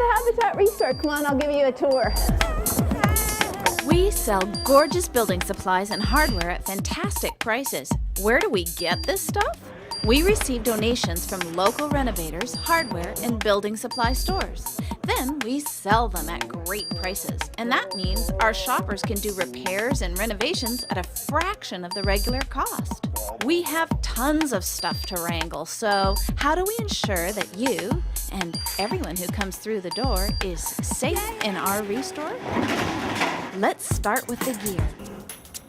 the Habitat Restore. Come on, I'll give you a tour. We sell gorgeous building supplies and hardware at fantastic prices. Where do we get this stuff? We receive donations from local renovators, hardware, and building supply stores. Then we sell them at great prices, and that means our shoppers can do repairs and renovations at a fraction of the regular cost. We have tons of stuff to wrangle, so how do we ensure that you and everyone who comes through the door is safe in our Restore? Let's start with the gear.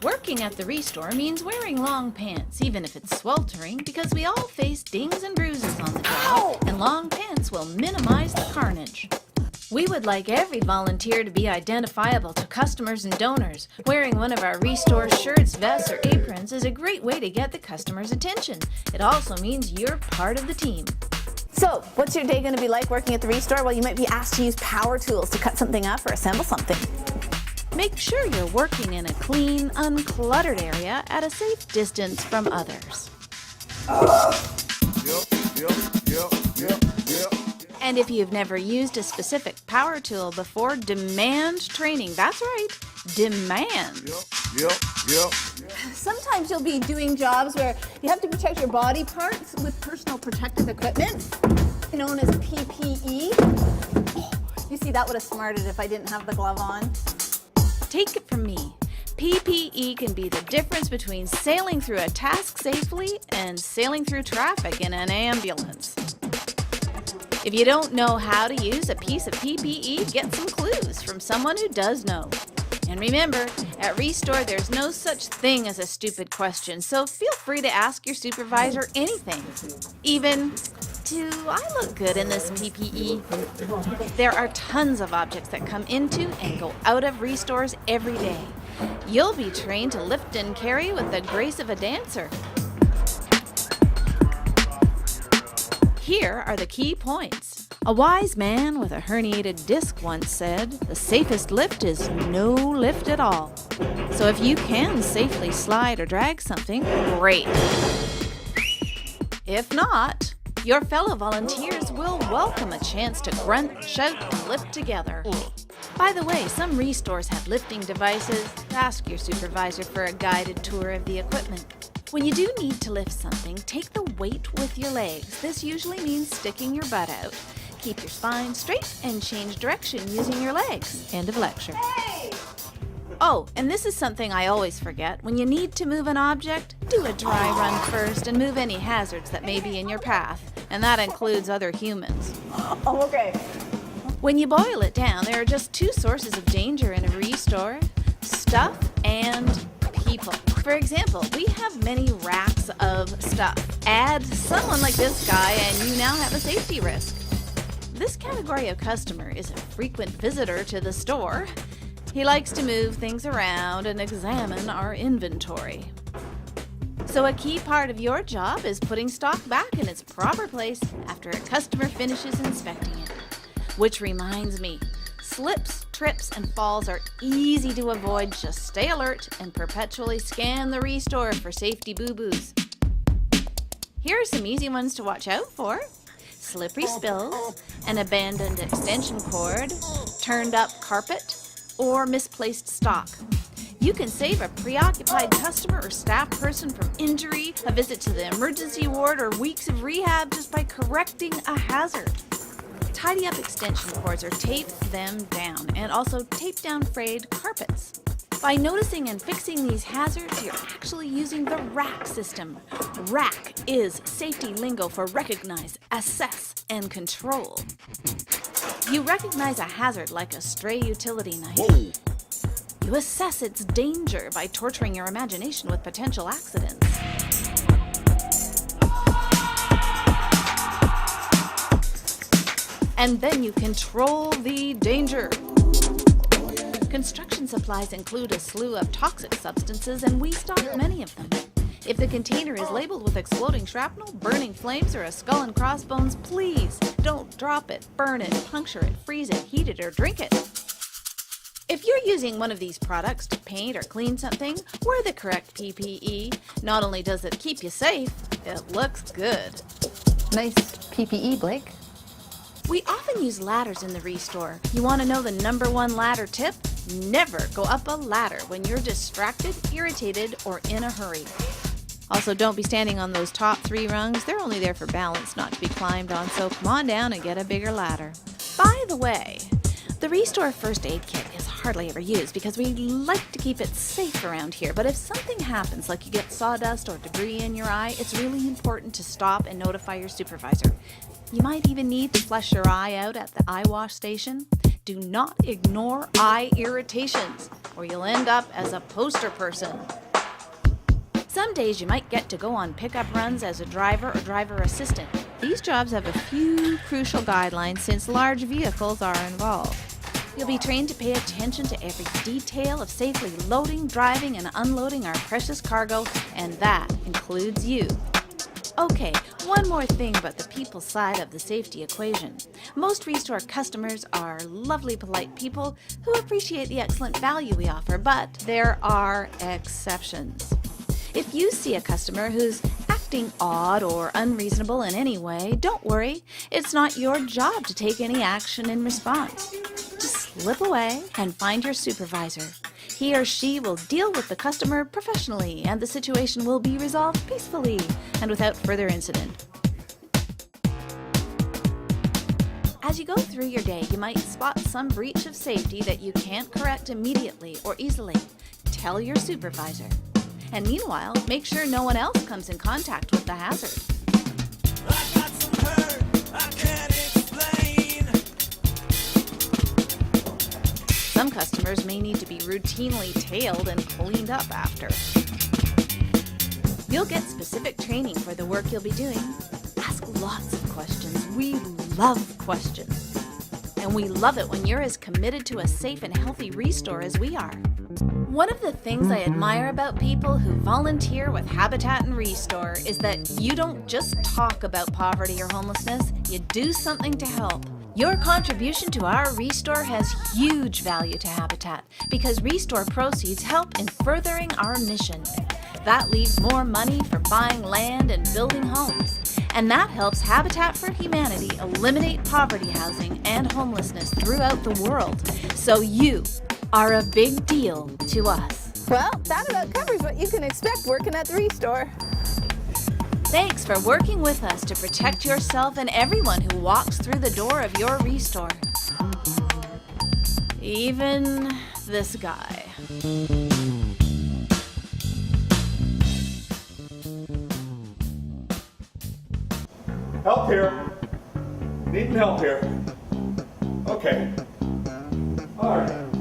Working at the Restore means wearing long pants, even if it's sweltering, because we all face dings and bruises on the job, and long pants will minimize the carnage. We would like every volunteer to be identifiable to customers and donors. Wearing one of our Restore shirts, vests, or aprons is a great way to get the customer's attention. It also means you're part of the team. So, what's your day going to be like working at the Restore? Well, you might be asked to use power tools to cut something up or assemble something. Make sure you're working in a clean, uncluttered area at a safe distance from others. And if you've never used a specific power tool before, demand training. That's right, demand. Sometimes you'll be doing jobs where you have to protect your body parts with personal protective equipment, known as PPE. You see, that would have smarted if I didn't have the glove on. Take it from me, PPE can be the difference between sailing through a task safely and sailing through traffic in an ambulance. If you don't know how to use a piece of PPE, get some clues from someone who does know. And remember, at Restore, there's no such thing as a stupid question, so feel free to ask your supervisor anything. Even, do I look good in this PPE? There are tons of objects that come into and go out of Restores every day. You'll be trained to lift and carry with the grace of a dancer. Here are the key points. A wise man with a herniated disc once said, "The safest lift is no lift at all." So if you can safely slide or drag something, great. If not, your fellow volunteers will welcome a chance to grunt, shout, and lift together. By the way, some Restores have lifting devices. Ask your supervisor for a guided tour of the equipment. When you do need to lift something, take the weight with your legs. This usually means sticking your butt out. Keep your spine straight and change direction using your legs. End of lecture. Hey! Oh, and this is something I always forget. When you need to move an object, do a dry run first and move any hazards that may be in your path. And that includes other humans. Oh, okay. When you boil it down, there are just two sources of danger in a Restore: stuff and people. For example, we have many racks of stuff. Add someone like this guy and you now have a safety risk. This category of customer is a frequent visitor to the store. He likes to move things around and examine our inventory. So a key part of your job is putting stock back in its proper place after a customer finishes inspecting it. Which reminds me, slips, trips, and falls are easy to avoid. Just stay alert and perpetually scan the Restore for safety boo-boos. Here are some easy ones to watch out for: slippery spills, an abandoned extension cord, turned up carpet, or misplaced stock. You can save a preoccupied customer or staff person from injury, a visit to the emergency ward, or weeks of rehab just by correcting a hazard. Tidy up extension cords or tape them down, and also tape down frayed carpets. By noticing and fixing these hazards, you're actually using the RACK system. RACK is safety lingo for recognize, assess, and control. You recognize a hazard like a stray utility knife. Whoa. You assess its danger by torturing your imagination with potential accidents. And then you control the danger. Construction supplies include a slew of toxic substances, and we stock many of them. If the container is labeled with exploding shrapnel, burning flames, or a skull and crossbones, please don't drop it, burn it, puncture it, freeze it, heat it, or drink it. If you're using one of these products to paint or clean something, wear the correct PPE. Not only does it keep you safe, it looks good. Nice PPE, Blake. We often use ladders in the Restore. You want to know the #1 ladder tip? Never go up a ladder when you're distracted, irritated, or in a hurry. Also, don't be standing on those top 3 rungs. They're only there for balance, not to be climbed on, so come on down and get a bigger ladder. By the way, the Restore First Aid Kit is hardly ever used because we like to keep it safe around here, but if something happens, like you get sawdust or debris in your eye, it's really important to stop and notify your supervisor. You might even need to flush your eye out at the eye wash station. Do not ignore eye irritations, or you'll end up as a poster person. Some days you might get to go on pickup runs as a driver or driver assistant. These jobs have a few crucial guidelines since large vehicles are involved. You'll be trained to pay attention to every detail of safely loading, driving, and unloading our precious cargo, and that includes you. Okay, one more thing about the people side of the safety equation. Most Restore customers are lovely, polite people who appreciate the excellent value we offer, but there are exceptions. If you see a customer who's acting odd or unreasonable in any way, don't worry. It's not your job to take any action in response. Just slip away and find your supervisor. He or she will deal with the customer professionally, and the situation will be resolved peacefully and without further incident. As you go through your day, you might spot some breach of safety that you can't correct immediately or easily. Tell your supervisor. And meanwhile, make sure no one else comes in contact with the hazard. I got some hurt I can't explain. Some customers may need to be routinely tailed and cleaned up after. You'll get specific training for the work you'll be doing. Ask lots of questions. We love questions. And we love it when you're as committed to a safe and healthy Restore as we are. One of the things I admire about people who volunteer with Habitat and Restore is that you don't just talk about poverty or homelessness, you do something to help. Your contribution to our Restore has huge value to Habitat because Restore proceeds help in furthering our mission. That leaves more money for buying land and building homes. And that helps Habitat for Humanity eliminate poverty housing and homelessness throughout the world. So you are a big deal to us. Well, that about covers what you can expect working at the Restore. Thanks for working with us to protect yourself and everyone who walks through the door of your Restore. Even this guy. Help here. Needing help here. Okay. All right.